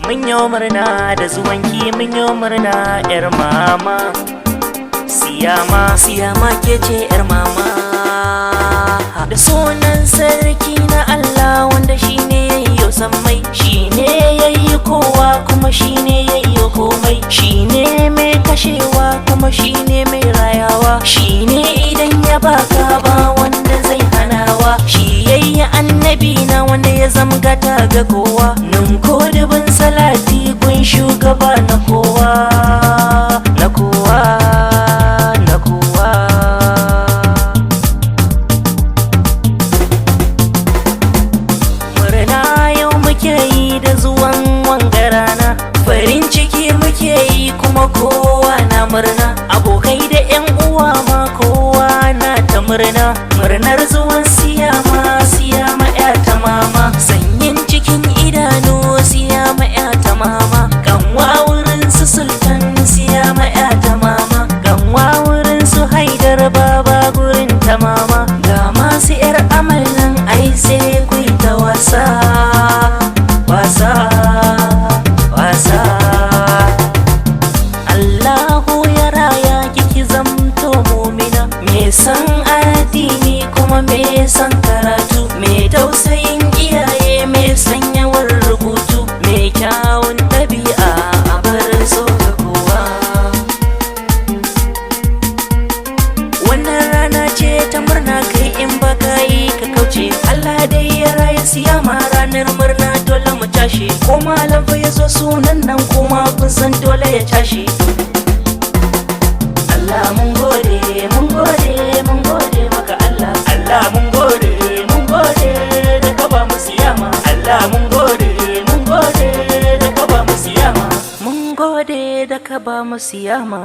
mun yi murna da zuwanki, mun yi murna yar mama. Siyama ke ce yar mama. Da sunan sarki na Allah wanda shine yayyo sammai, shine yayyi kowa kuma shine yayyo komai, shine mai kashewa kuma shine mai rayawa, shine idan ya baka ba wanda zai hanawa, shi yayyi annabi na wanda ya zamgata ga kowa. Nun ko dubin salati gun shugaba na kowa, na kowa, na kowa. Murna yau muke yi da zuwan wanga rana, farin ciki muke yi kuma kowa na murna, abokai da 'yan uwa ma kowa na ta murna. Murnar zuwan siyama, siyama ya ta mama, sanyin cikin idanu siyama ya ta mama, kanwa wurin su sultan siyama ya ta mama, kanwa wurin su haidar baba gurin ta mama, ga masu 'yar amal nan ai sai ku yi ta wasa, wasa, wasa. Allahu ya raya kiki zamto mumina, me san addini kuma me san karatu, me tausayin iyaye, me san yawan rubutu, me kyawun ɗabi'a a bar so ga kowa. Wannan rana ce ta murna, kai in baka yi ka kauce. Allah dai ya raya siyama, ranar murna dole mu tashi, ko malam fa ya zo sunan nan kuma kun san dole ya tashi. Allah mun gode, mun gode, mun gode maka Allah. Allah mun gode, mun gode da ka ba mu siyama. Allah mun gode, mun gode da ka ba mu siyama. Mun gode da ka ba mu siyama.